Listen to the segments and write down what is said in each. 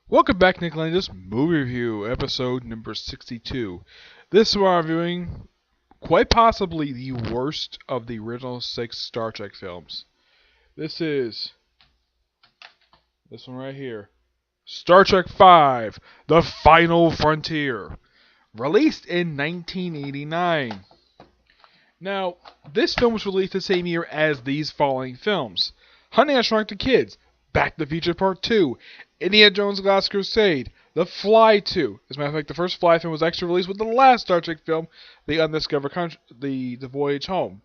Welcome back, Nick Lenz Movie Review, episode number 62. This is where I'm reviewing quite possibly the worst of the original 6 Star Trek films. This is this one right here. Star Trek V, The Final Frontier, released in 1989. Now, this film was released the same year as these following films: Honey, I Shrunk the Kids, Back to the Future Part 2, Indiana Jones and the Last Crusade, The Fly 2. As a matter of fact, the first Fly film was actually released with the last Star Trek film, The Undiscovered Country, the Voyage Home.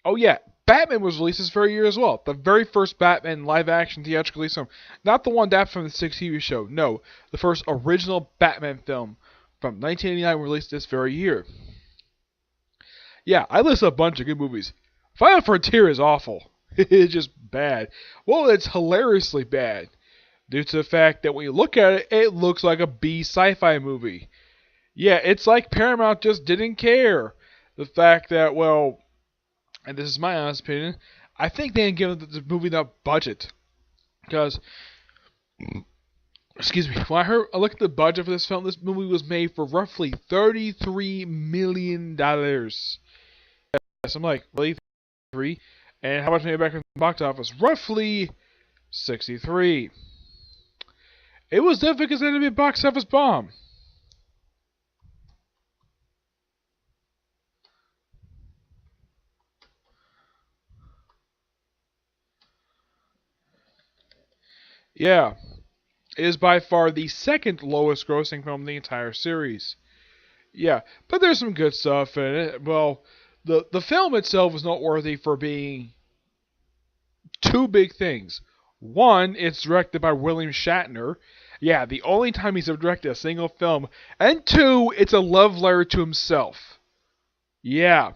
Oh yeah, Batman was released this very year as well. The very first Batman live-action theatrical release film. Not the one adapted from the 6 TV show, no. The first original Batman film from 1989 released this very year. Yeah, I listed a bunch of good movies. Final Frontier is awful. It's just bad. Well, it's hilariously bad, due to the fact that when you look at it, it looks like a B sci-fi movie. Yeah, it's like Paramount just didn't care. The fact that, well, and this is my honest opinion, I think they didn't give the movie enough budget. Because, excuse me, when I looked at the budget for this film, this movie was made for roughly $33 million. Yes, I'm like, really? 3? And how much made it back in the box office? Roughly 63. It was definitely considered to be a box office bomb. Yeah, it is by far the second lowest grossing film in the entire series. Yeah, but there's some good stuff in it. Well, the film itself is noteworthy for being two big things. One, it's directed by William Shatner. Yeah, the only time he's ever directed a single film. And two, it's a love letter to himself. Yeah.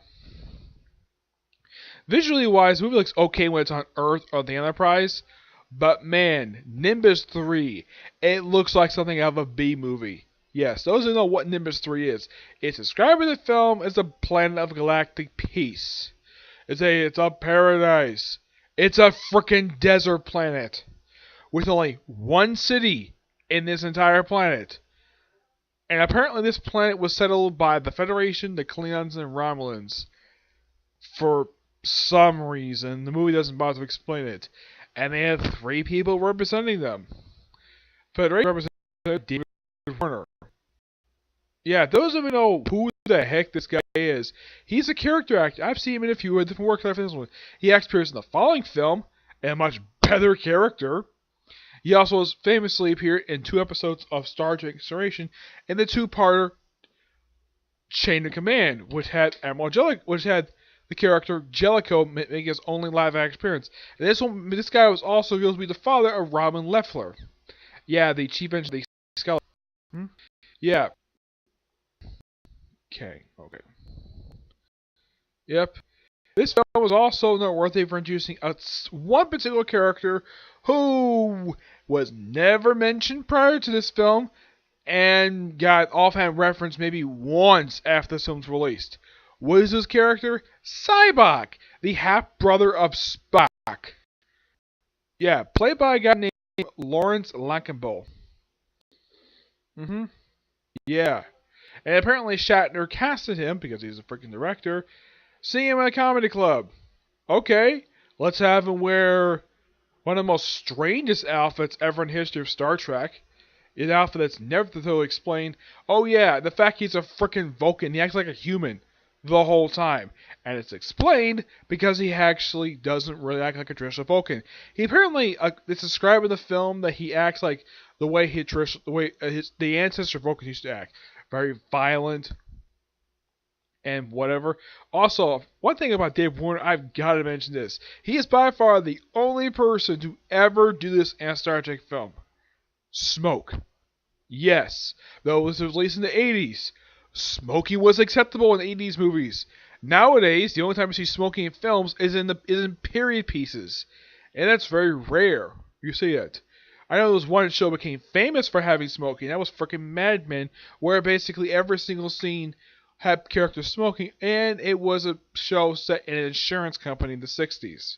Visually wise, the movie looks okay when it's on Earth or the Enterprise. But man, Nimbus 3, it looks like something out of a B movie. Yes, those who know what Nimbus 3 is, it's described in the film as a planet of galactic peace. It's a paradise. It's a frickin' desert planet with only one city in this entire planet. And apparently this planet was settled by the Federation, the Klingons, and Romulans. For some reason. The movie doesn't bother to explain it. And they have 3 people representing them. Federation representative David Warner. Yeah, those of you know who the heck this guy is, he's a character actor. I've seen him in a few different works after this one. He appears in the following film, a much better character. He also has famously appeared in 2 episodes of Star Trek Restoration and the 2-parter Chain of Command, which had the character Jellicoe making his only live-action appearance. And this guy was also revealed to be the father of Robin Leffler. Yeah, the chief engineer of the Skeleton. Yeah. Okay. Yep. This film was also noteworthy for introducing one particular character who was never mentioned prior to this film and got offhand reference maybe once after the film's released. What is this character? Sybok, the half-brother of Spock. Yeah, played by a guy named Lawrence Lancashire. Yeah. And apparently Shatner casted him, because he's a freaking director, seeing him at a comedy club. Okay, let's have him wear one of the most strangest outfits ever in the history of Star Trek. An outfit that's never totally explained. Oh yeah, the fact he's a freaking Vulcan, he acts like a human the whole time. And it's explained because he actually doesn't really act like a traditional Vulcan. He apparently, it's described in the film that he acts like the way the ancestor Vulcans used to act. Very violent and whatever. Also, one thing about Dave Warner, I've got to mention this. He is by far the only person to ever do this in a Star Trek film. Smoke. Yes, though this was released in the 80s. Smoking was acceptable in 80s movies. Nowadays, the only time you see smoking in films is in period pieces. And that's very rare. You see it. I know there was one show became famous for having smoking. That was freaking Mad Men, where basically every single scene had characters smoking, and it was a show set in an insurance company in the 60s.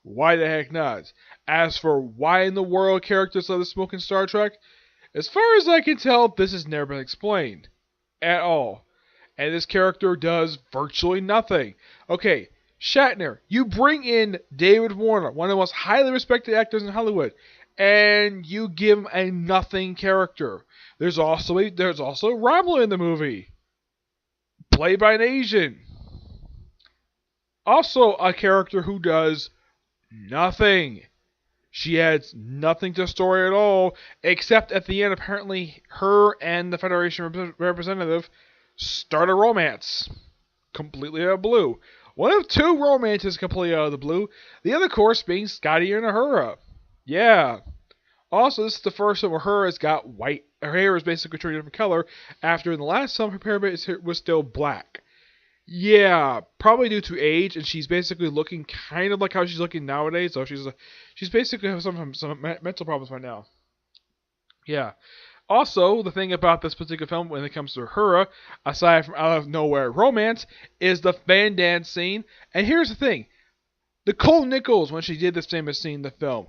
Why the heck not? As for why in the world characters love the smoke in Star Trek, as far as I can tell, this has never been explained. At all. And this character does virtually nothing. Okay, Shatner, you bring in David Warner, one of the most highly respected actors in Hollywood, and you give him a nothing character. There's also Romulan in the movie, played by an Asian. Also a character who does nothing. She adds nothing to the story at all, except at the end, apparently, her and the Federation representative start a romance. Completely out of the blue. One of two romances completely out of the blue. The other, of course, being Scotty and Uhura. Yeah. Also, this is the first time Uhura's got white. Her hair is basically turned a different color, after in the last film her hair was still black. Yeah, probably due to age, and she's basically looking kind of like how she's looking nowadays. So she's basically have some mental problems right now. Yeah. Also, the thing about this particular film when it comes to Uhura, aside from out of nowhere romance, is the fan dance scene. And here's the thing: Nicole Nichols, when she did this famous scene in the film,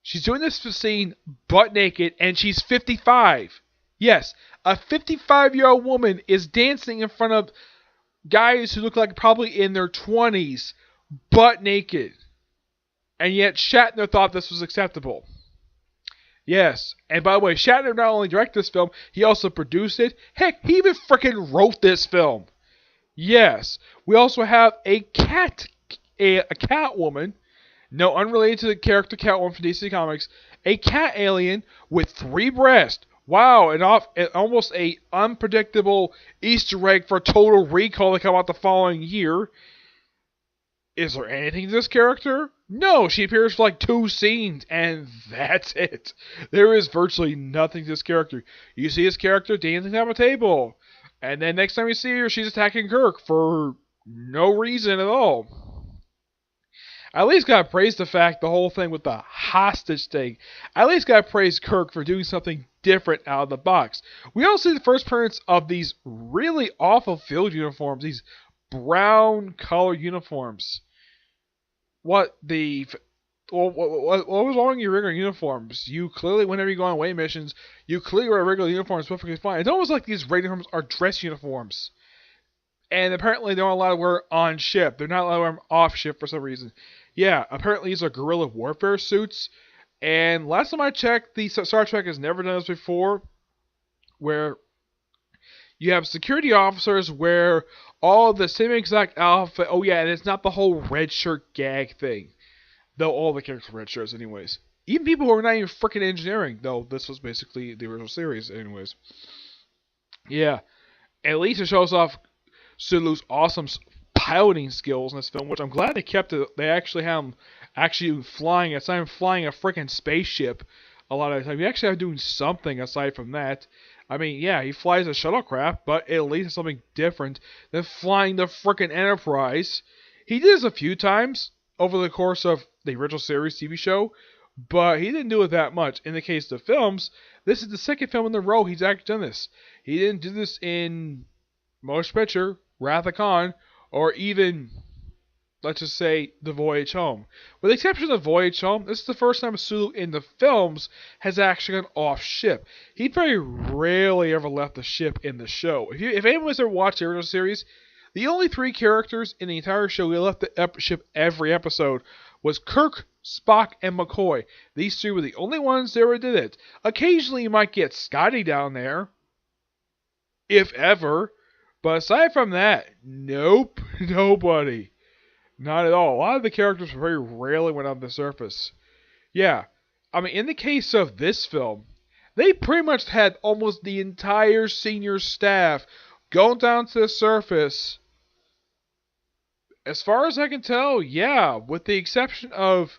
she's doing this scene butt naked, and she's 55. Yes, a 55-year-old woman is dancing in front of guys who look like probably in their 20s, butt naked. And yet Shatner thought this was acceptable. Yes, and by the way, Shatner not only directed this film, he also produced it. Heck, he even freaking wrote this film. Yes, we also have a Catwoman, no, unrelated to the character Catwoman from DC Comics, a cat alien with 3 breasts. Wow, and almost a unpredictable Easter egg for Total Recall to come out the following year. Is there anything to this character? No, she appears for like 2 scenes, and that's it. There is virtually nothing to this character. You see this character dancing on a table, and then next time you see her, she's attacking Kirk for no reason at all. I at least gotta praise the fact, the whole thing with the hostage thing. I at least gotta praise Kirk for doing something different out of the box. We also see the first appearance of these really awful field uniforms, these brown color uniforms. What was wrong with your regular uniforms? You clearly, whenever you go on away missions, you clearly wear regular uniforms perfectly fine. It's almost like these regular uniforms are dress uniforms. And apparently they're not allowed to wear on ship. They're not allowed to wear them off ship for some reason. Yeah, apparently these are guerrilla warfare suits. And last time I checked, the Star Trek has never done this before, where you have security officers wear all the same exact outfit. Oh yeah, and it's not the whole red shirt gag thing. Though all the characters wear red shirts anyways. Even people who are not even freaking engineering, though this was basically the original series anyways. Yeah, at least it shows off Sulu's awesome piloting skills in this film, which I'm glad they kept it. They actually have him flying. Aside from flying a freaking spaceship, a lot of the time, you actually have doing something aside from that. I mean, yeah, he flies a shuttlecraft, but at least it's something different than flying the freaking Enterprise. He did this a few times over the course of the original series TV show, but he didn't do it that much. In the case of films, this is the second film in a row he's actually done this. He didn't do this in Motion Picture, Wrath of Khan, or even, let's just say, The Voyage Home. With the exception of The Voyage Home, this is the first time Sulu in the films has actually gone off ship. He very rarely ever left the ship in the show. If anyone's ever watched the original series, the only 3 characters in the entire show who left the ship every episode was Kirk, Spock, and McCoy. These 3 were the only ones that ever did it. Occasionally you might get Scotty down there, if ever. But aside from that, nope, nobody. Not at all. A lot of the characters very rarely went on the surface. Yeah, I mean, in the case of this film, they pretty much had almost the entire senior staff go down to the surface. As far as I can tell, yeah, with the exception of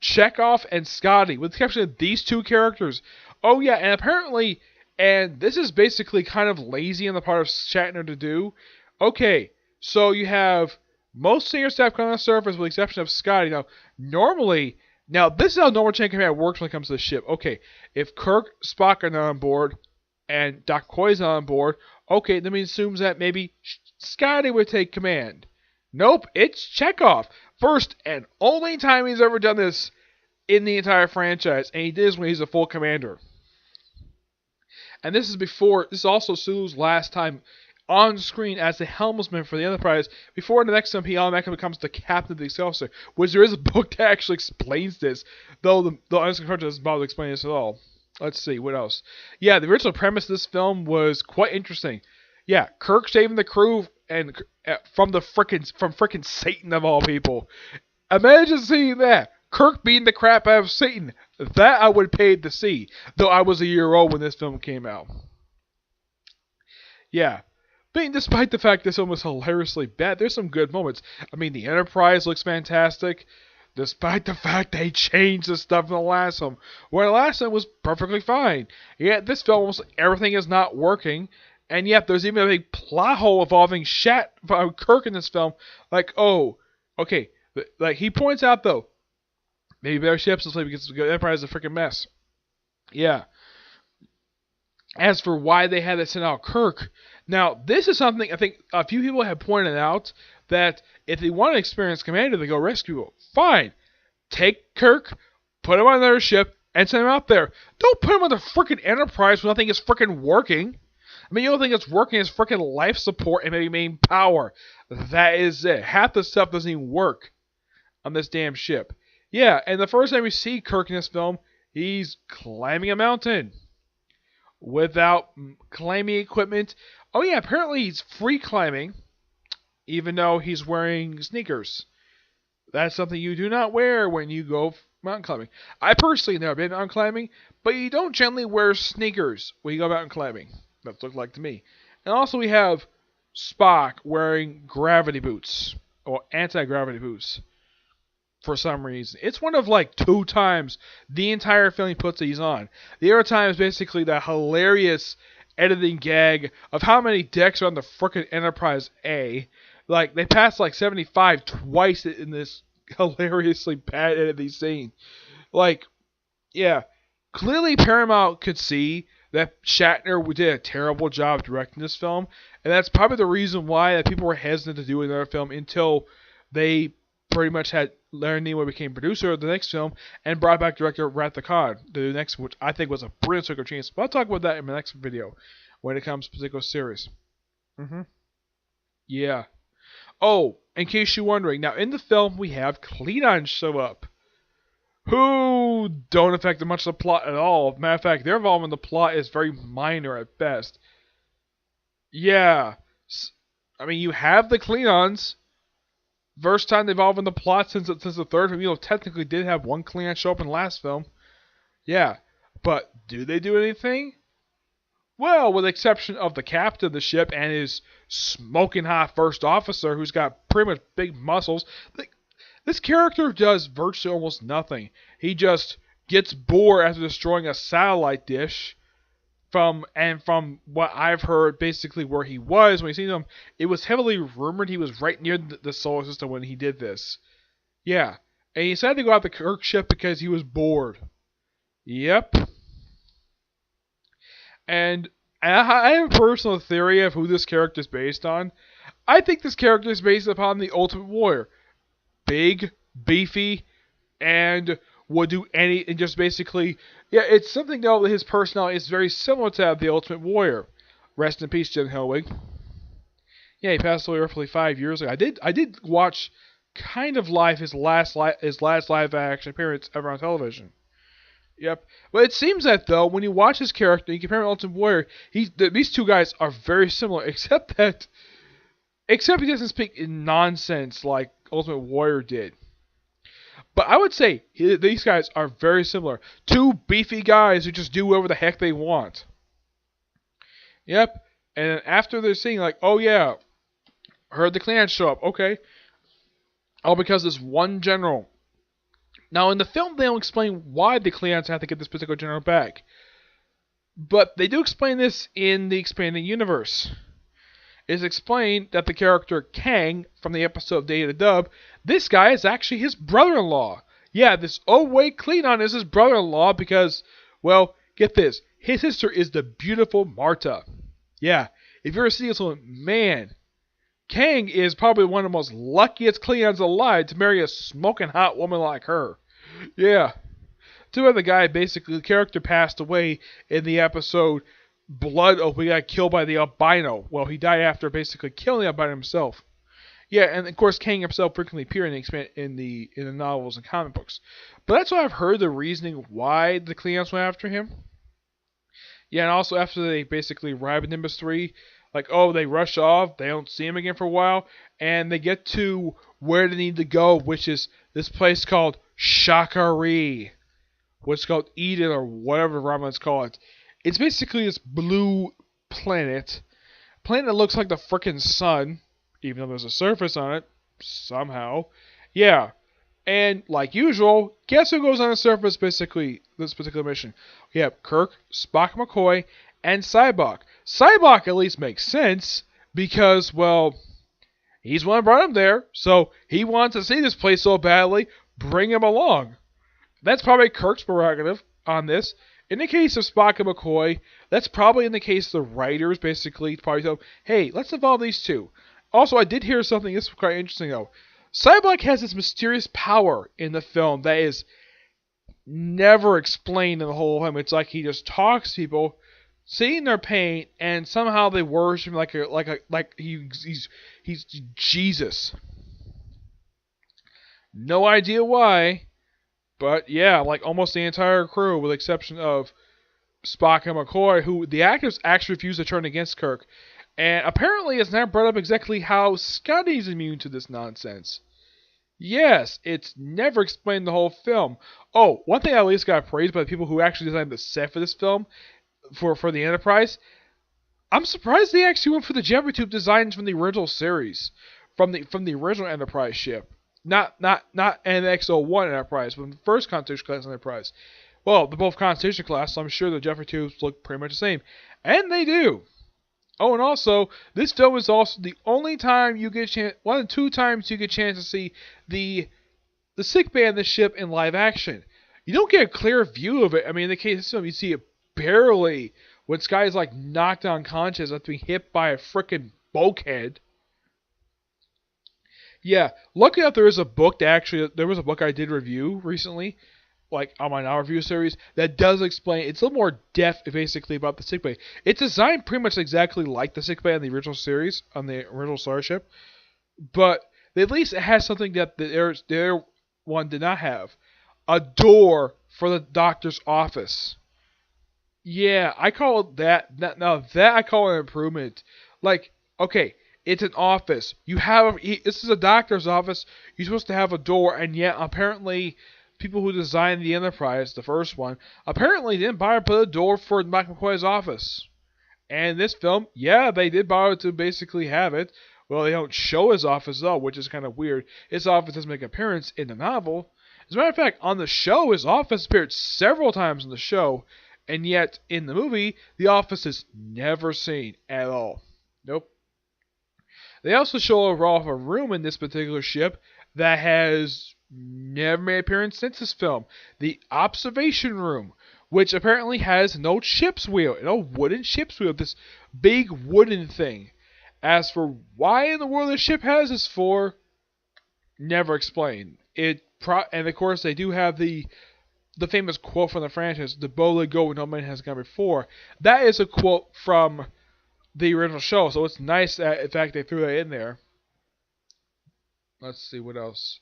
Chekhov and Scotty, with the exception of these 2 characters. Oh yeah, and apparently, and this is basically kind of lazy on the part of Shatner to do. Okay, so you have most senior staff come on the surface with the exception of Scotty. Now, this is how normal chain command works when it comes to the ship. Okay, if Kirk, Spock are not on board, and Dr. McCoy is not on board, okay, that means assumes that maybe Scotty would take command. Nope, it's Chekhov. First and only time he's ever done this in the entire franchise, and he did this when he's a full commander. And this is also Sulu's last time on screen as the helmsman for the Enterprise. Before the next time he automatically becomes the captain of the Excelsior, which there is a book that actually explains this, though the unscripted doesn't bother to explain this at all. Let's see, what else? Yeah, the original premise of this film was quite interesting. Yeah, Kirk saving the crew and from frickin' Satan of all people. Imagine seeing that. Kirk beating the crap out of Satan. That I would pay to see, though I was a year old when this film came out. Yeah. I mean, despite the fact this film was hilariously bad, there's some good moments. I mean, the Enterprise looks fantastic, despite the fact they changed the stuff in the last film, where the last one was perfectly fine. Yet this film, almost everything is not working, and yet there's even a big plot hole involving Kirk in this film. Like, oh, okay, like he points out though, maybe better ships this way because the Enterprise is a freaking mess. Yeah. As for why they had to send out Kirk, now this is something I think a few people have pointed out, that if they want an experienced commander to go rescue people, fine. Take Kirk, put him on another ship, and send him out there. Don't put him on the freaking Enterprise when nothing is freaking working. I mean, the only thing that's working is freaking life support and maybe main power. That is it. Half the stuff doesn't even work on this damn ship. Yeah, and the first time we see Kirk in this film, he's climbing a mountain without climbing equipment. Oh yeah, apparently he's free climbing, even though he's wearing sneakers. That's something you do not wear when you go mountain climbing. I personally have never been mountain climbing, but you don't generally wear sneakers when you go mountain climbing. That's what it looks like to me. And also we have Spock wearing gravity boots, or anti-gravity boots, for some reason. It's one of like 2 times the entire film he puts these on. The other time is basically the hilarious editing gag of how many decks are on the frickin' Enterprise A. Like, they passed like 75 twice in this hilariously bad editing scene. Like, yeah. Clearly Paramount could see that Shatner did a terrible job directing this film, and that's probably the reason why that people were hesitant to do another film until they pretty much had Larry Nimoy became producer of the next film and brought back director Wrath of Khan to do the next, which I think was a brilliant circumstance. But I'll talk about that in my next video when it comes to particular series. Yeah. Oh, in case you're wondering, now in the film we have Klingons show up, who don't affect much of the plot at all. Matter of fact, their involvement in the plot is very minor at best. Yeah. I mean, you have the Klingons. First time they involved in the plot since the third film. You know, technically did have one Klingon show up in the last film. Yeah. But do they do anything? Well, with the exception of the captain of the ship and his smoking hot first officer who's got pretty much big muscles, this character does virtually almost nothing. He just gets bored after destroying a satellite dish. From what I've heard, basically where he was when you seen him, it was heavily rumored he was right near the solar system when he did this. Yeah, and he decided to go out the Kirk ship because he was bored. Yep. And I have a personal theory of who this character is based on. I think this character is based upon the Ultimate Warrior. Big, beefy, and would do any, and just basically, yeah, it's something though that his personality is very similar to that of the Ultimate Warrior. Rest in peace, Jim Hellwig. Yeah, he passed away roughly 5 years ago. I did watch kind of live his last live action appearance ever on television. Yep. But it seems that though, when you watch his character, you compare him to Ultimate Warrior, these two guys are very similar, except he doesn't speak in nonsense like Ultimate Warrior did. But I would say these guys are very similar. 2 beefy guys who just do whatever the heck they want. Yep. And after they're seeing like, oh yeah, heard the Klingons show up. Okay. All because this one general. Now in the film they don't explain why the Klingons have to get this particular general back. But they do explain this in the expanding universe. It's explained that the character Kang from the episode Day of the Dub, this guy is actually his brother-in-law. Yeah, this Oway Klingon is his brother-in-law because, well, get this, his sister is the beautiful Marta. Yeah, if you're a this one, man, Kang is probably one of the most luckiest Klingons alive to marry a smoking hot woman like her. Yeah. Too bad the character passed away in the episode Blood Oath. He got killed by the albino. Well, he died after basically killing the albino himself. Yeah, and of course, Kang himself frequently appeared in the novels and comic books. But that's why I've heard the reasoning why the Klingons went after him. Yeah, and also after they basically arrive in Nimbus 3, they rush off, they don't see him again for a while, and they get to where they need to go, which is this place called Shakari. What's called Eden, or whatever the Romans call it. It's basically this blue planet. Planet that looks like the frickin' sun, even though there's a surface on it, somehow. Yeah. And, like usual, guess who goes on the surface, basically, this particular mission? We have Kirk, Spock, McCoy, and Cyborg. Cyborg at least makes sense, because, well, he's the one who brought him there, so he wants to see this place so badly, bring him along. That's probably Kirk's prerogative on this. In the case of Spock and McCoy, that's probably in the case of the writers, basically, probably tell them, hey, let's involve these two. Also, I did hear something, this is quite interesting, though. Cyborg has this mysterious power in the film that is never explained in the whole film. It's like he just talks to people, seeing their pain, and somehow they worship him like he's Jesus. No idea why, but yeah, like almost the entire crew, with the exception of Spock and McCoy, who the actors actually refused to turn against Kirk. And apparently it's not brought up exactly how Scotty's immune to this nonsense. Yes, it's never explained in the whole film. Oh, one thing I at least got praised by the people who actually designed the set for this film, for the Enterprise. I'm surprised they actually went for the Jeffrey Tube designs from the original series, from the original Enterprise ship. Not NX-01 Enterprise, but the first Constitution class Enterprise. Well, they're both Constitution class, so I'm sure the Jeffrey Tubes look pretty much the same. And they do. Oh, and also, this film is also the only time you get a chance, one of the 2 times you get a chance to see the sick bay on the ship in live action. You don't get a clear view of it. I mean, in the case of this film, you see it barely when Sky's like knocked unconscious after being hit by a frickin' bulkhead. Yeah, luckily enough, there was a book I did review recently, like on my now review series, that does explain. It's a little more depth, basically, about the sickbay. It's designed pretty much exactly like the sickbay on the original series, on the original Starship, but at least it has something that their one did not have: a door for the doctor's office. Yeah, I call that. Now that I call an improvement. Like, okay, it's an office. This is a doctor's office. You're supposed to have a door, and yet apparently people who designed the Enterprise, the first one, apparently didn't bother to put a door for Mike McCoy's office. And this film, yeah, they did bother to basically have it. Well, they don't show his office though, which is kind of weird. His office doesn't make an appearance in the novel. As a matter of fact, on the show, his office appeared several times in the show, and yet in the movie, the office is never seen at all. Nope. They also show a room in this particular ship that has never made an appearance since this film. The observation room, which apparently has no ship's wheel, no wooden ship's wheel, this big wooden thing. As for why in the world the ship has this for, never explained. And of course they do have the famous quote from the franchise, "The bow let go when no man has gone before." That is a quote from the original show, so it's nice that in fact they threw that in there. Let's see what else.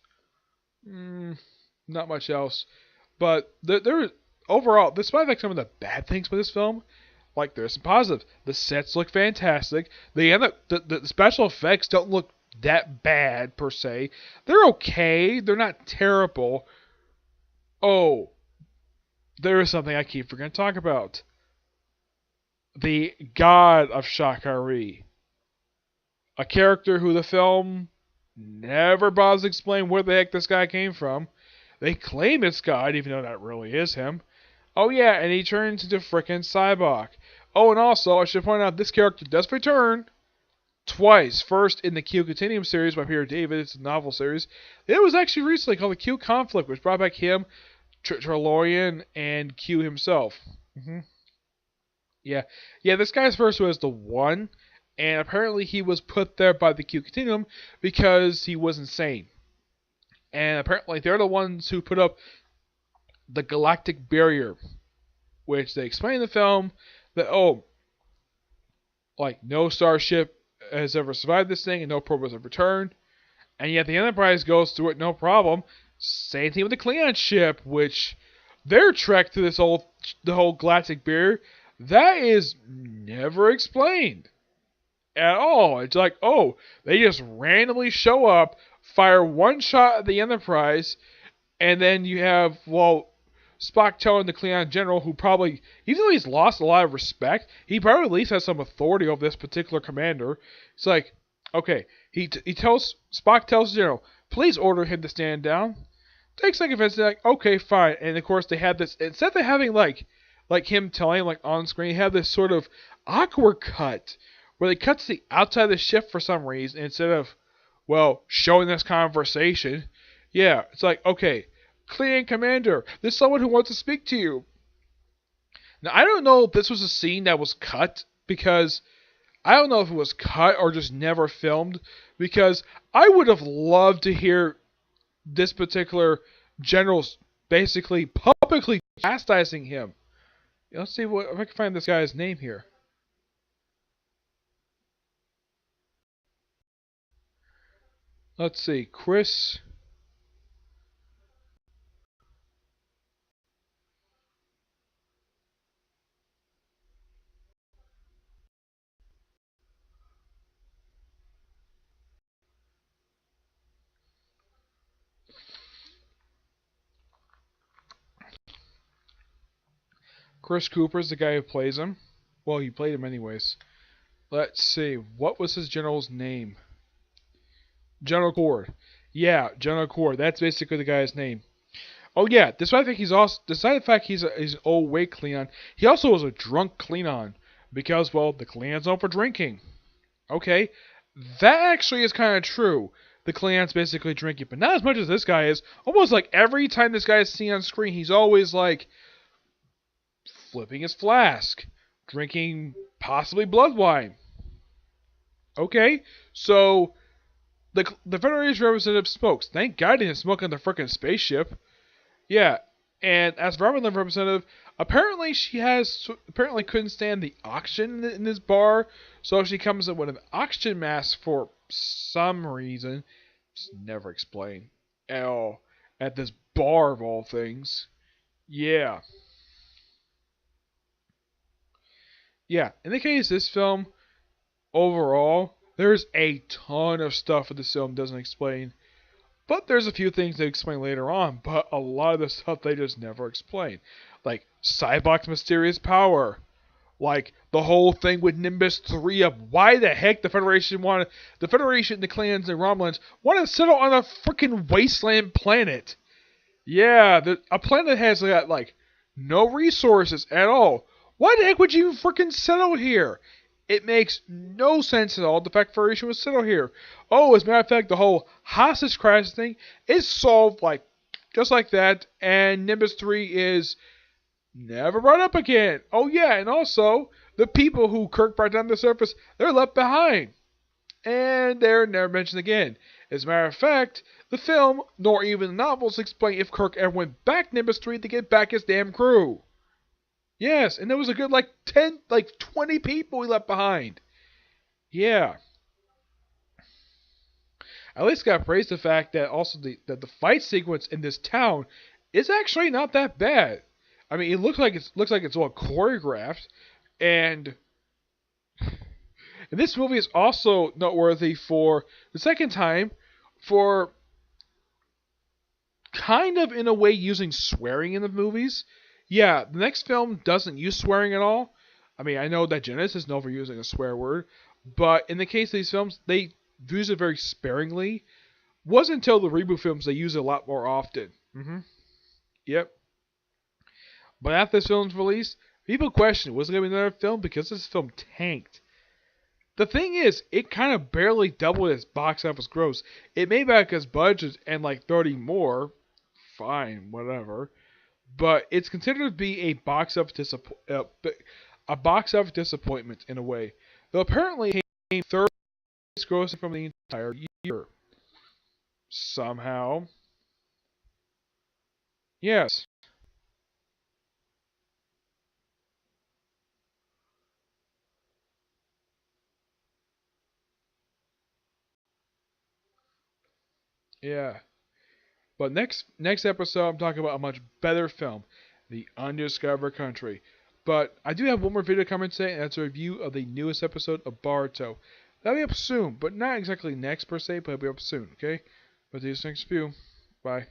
Not much else, but there overall, despite some of the bad things with this film, like there's some positive. The sets look fantastic. The special effects don't look that bad per se. They're okay. They're not terrible. Oh, there is something I keep forgetting to talk about. The God of Shakari. A character who the film never bothers to explain where the heck this guy came from. They claim it's God, even though that really is him. Oh yeah, and he turns into frickin' Cyborg. Oh, and also, I should point out, this character does return twice. First, in the Q Continuum series by Peter David, it's a novel series. It was actually recently called the Q Conflict, which brought back him, Trelorian, and Q himself. Yeah, this guy's first was the One, And apparently he was put there by the Q Continuum because he was insane. And apparently they're the ones who put up the galactic barrier, which they explain in the film that, oh, like no starship has ever survived this thing and no probe has ever returned. And yet the Enterprise goes through it no problem. Same thing with the Klingon ship, which their trek to the whole galactic barrier, that is never explained at all. It's like, oh, they just randomly show up, fire one shot at the Enterprise, and then you have, well, Spock telling the Klingon general, who probably, even though he's lost a lot of respect, he probably at least has some authority over this particular commander. It's like, okay, Spock tells the general, please order him to stand down. Takes like offense, they're like, okay, fine. And of course they have this, instead of having like him telling him like on screen, they have this sort of awkward cut where they cut to the outside of the ship for some reason instead of, well, showing this conversation. Yeah, it's like, okay, Klingon commander, there's someone who wants to speak to you. Now, I don't know if this was a scene that was cut, because I don't know if it was cut or just never filmed, because I would have loved to hear this particular general basically publicly chastising him. Let's see if I can find this guy's name here. Let's see, Chris Cooper's the guy who plays him. Well, he played him anyways. Let's see, what was his general's name? General Cord. Yeah, General Cord. That's basically the guy's name. Oh yeah, despite the fact he's an old weight Klingon, he also was a drunk Klingon because, well, the Klingons known for drinking. Okay, that actually is kind of true. The Klingons basically drinking, but not as much as this guy is. Almost like every time this guy is seen on screen, he's always like flipping his flask, drinking possibly blood wine. Okay, so the Federation representative smokes. Thank God he didn't smoke on the frickin' spaceship. Yeah, and as for the representative, apparently apparently couldn't stand the oxygen in this bar, so she comes in with an oxygen mask for some reason. It's never explained at all at this bar of all things. Yeah. Yeah, in the case of this film, overall, there's a ton of stuff that this film doesn't explain. But there's a few things they explain later on, but a lot of the stuff they just never explain. Like Cybok's mysterious power. Like the whole thing with Nimbus 3 of why the heck the Federation, the Klingons, and Romulans want to settle on a freaking wasteland planet. Yeah, a planet that has like no resources at all. Why the heck would you freaking settle here? It makes no sense at all. The fact Federation was settled here. Oh, as a matter of fact, the whole hostage crisis thing is solved just like that, and Nimbus 3 is never brought up again. Oh yeah, and also the people who Kirk brought down to the surface, they're left behind, and they're never mentioned again. As a matter of fact, the film nor even the novels explain if Kirk ever went back Nimbus 3 to get back his damn crew. Yes, and there was a good 20 people he left behind. Yeah. At least gotta praise the fact that also that the fight sequence in this town is actually not that bad. I mean, it looks like it's well choreographed, and this movie is also noteworthy for the second time for kind of in a way using swearing in the movies. Yeah, the next film doesn't use swearing at all. I mean, I know that Genesis is known for using a swear word, but in the case of these films, they use it very sparingly. Wasn't until the reboot films they use it a lot more often. Yep. But after this film's release, people questioned, was it going to be another film? Because this film tanked. The thing is, it kind of barely doubled its box office gross. It made back its budget and 30 more. Fine, whatever. But it's considered to be a box office disappointment in a way. Though apparently third grossing from the entire year. Somehow. Yes. Yeah. But next episode, I'm talking about a much better film, The Undiscovered Country. But I do have one more video coming today, and that's a review of the newest episode of Boruto. That'll be up soon, but not exactly next per se, but it'll be up soon, okay? But these next few. Bye.